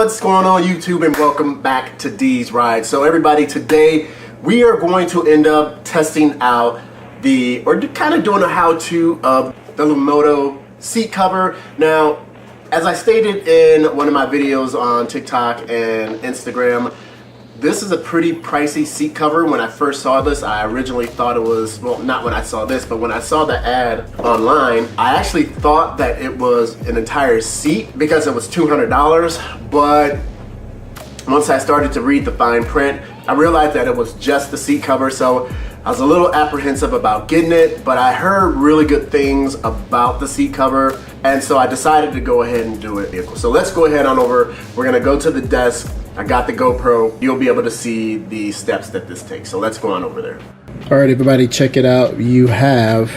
What's going on YouTube, and welcome back to D's Ride. So everybody, today we are going to end up testing out kind of doing a how-to of the Lumimoto seat cover. Now, as I stated in one of my videos on TikTok and Instagram, this is a pretty pricey seat cover. When I first saw this, I originally thought it was, well, not when I saw this, but when I saw the ad online, I actually thought that it was an entire seat because it was $200. But once I started to read the fine print, I realized that it was just the seat cover. So I was a little apprehensive about getting it, but I heard really good things about the seat cover, and so I decided to go ahead and do it. So let's go ahead on over. We're gonna go to the desk. I got the GoPro. You'll be able to see the steps that this takes. So let's go on over there. All right, everybody, check it out. You have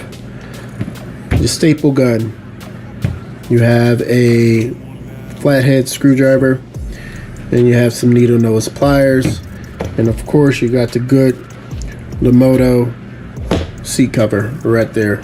the staple gun. You have a flathead screwdriver. Then you have some needle nose pliers. And of course, you got the good Lumimoto seat cover right there.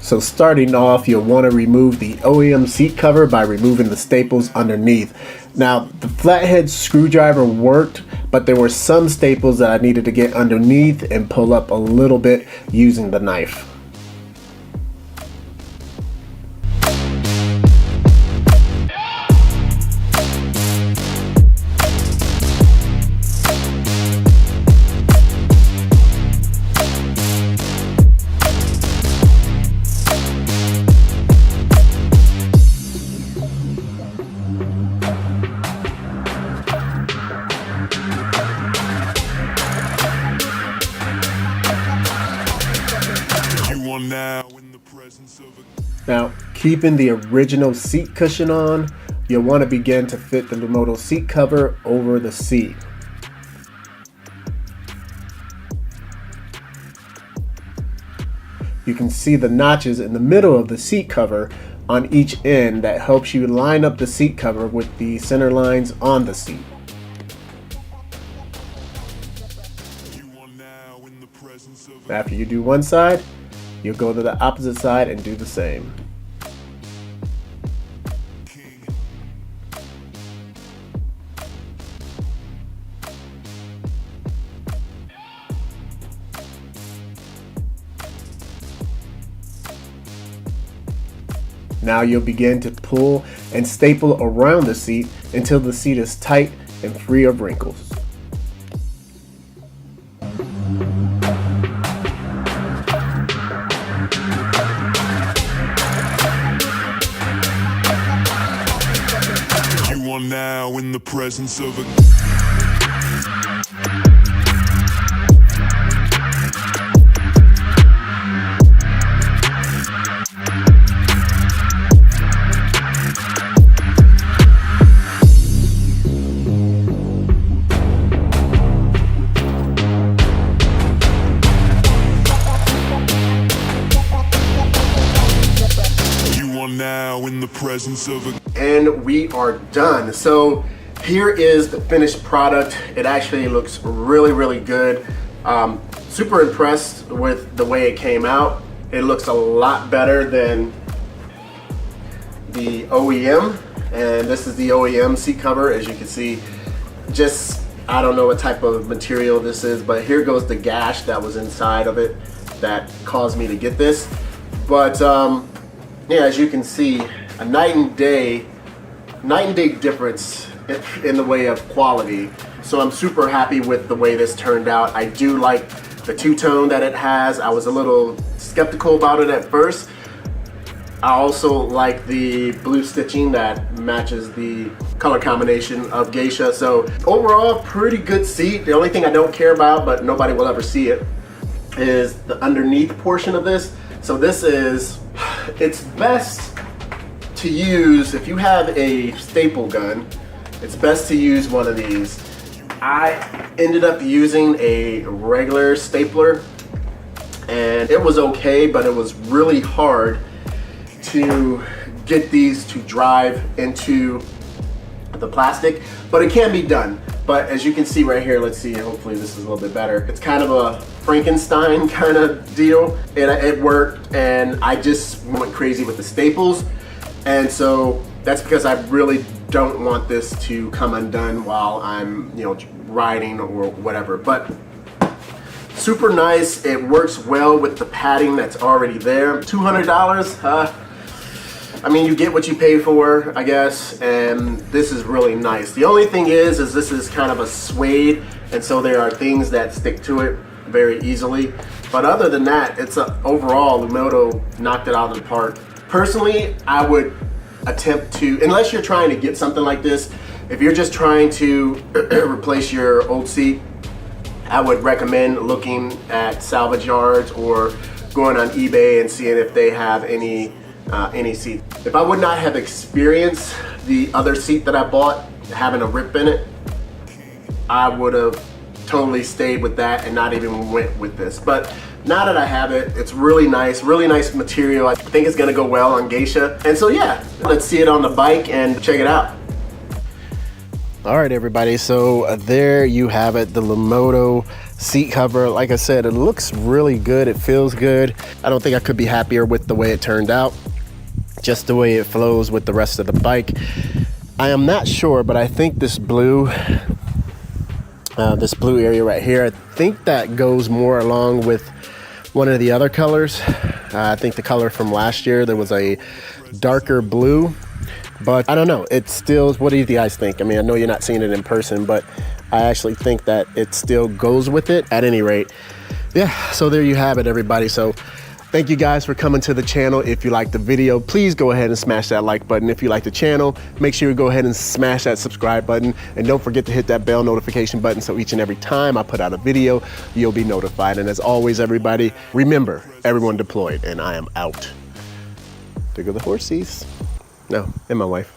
So starting off, you'll want to remove the OEM seat cover by removing the staples underneath. Now, the flathead screwdriver worked, but there were some staples that I needed to get underneath and pull up a little bit using the knife. Now, keeping the original seat cushion on, you'll want to begin to fit the Lumimoto seat cover over the seat. You can see the notches in the middle of the seat cover on each end that helps you line up the seat cover with the center lines on the seat. After you do one side, you'll go to the opposite side and do the same. Now you'll begin to pull and staple around the seat until the seat is tight and free of wrinkles. Now in the presence of a and we are done. So here is the finished product. It actually looks really good. Super impressed with the way it came out. It looks a lot better than the OEM, and this is the OEM seat cover. As you can see, just I don't know what type of material this is, but here goes the gash that was inside of it that caused me to get this. But yeah, as you can see, a night and day difference in the way of quality. So I'm super happy with the way this turned out. I do like the two-tone that it has. I was a little skeptical about it at first. I also like the blue stitching that matches the color combination of Geisha. So overall, pretty good seat. The only thing I don't care about, but nobody will ever see it, is the underneath portion of this. So this is, it's best to use, if you have a staple gun, it's best to use one of these. I ended up using a regular stapler and it was okay, but it was really hard to get these to drive into the plastic, but it can be done. But as you can see right here, let's see, hopefully this is a little bit better. It's kind of a Frankenstein kind of deal. It worked, and I just went crazy with the staples. And so that's because I really don't want this to come undone while I'm, you know, riding or whatever. But super nice. It works well with the padding that's already there. $200, I mean, you get what you pay for, I guess, and this is really nice. The only thing is this is kind of a suede, and so there are things that stick to it very easily. But other than that, it's overall, Lumimoto knocked it out of the park. Personally, I would attempt to, unless you're trying to get something like this, if you're just trying to replace your old seat, I would recommend looking at salvage yards or going on eBay and seeing if they have any seat. If I would not have experienced the other seat that I bought having a rip in it, I would have totally stayed with that and not even went with this. But now that I have it, it's really nice material. I think it's gonna go well on Geisha. And so yeah, let's see it on the bike and check it out. All right, everybody, so there you have it, the Lumimoto seat cover. Like I said, it looks really good, it feels good. I don't think I could be happier with the way it turned out, just the way it flows with the rest of the bike. I am not sure, but I think this blue area right here, I think that goes more along with one of the other colors. I think the color from last year, there was a darker blue. But I don't know, it still, what do you guys think? I mean, I know you're not seeing it in person, but I actually think that it still goes with it at any rate. Yeah, so there you have it, everybody. So thank you guys for coming to the channel. If you liked the video, please go ahead and smash that like button. If you like the channel, make sure you go ahead and smash that subscribe button. And don't forget to hit that bell notification button so each and every time I put out a video, you'll be notified. And as always, everybody, remember, everyone deployed, and I am out. There go the horsies. No, and my wife.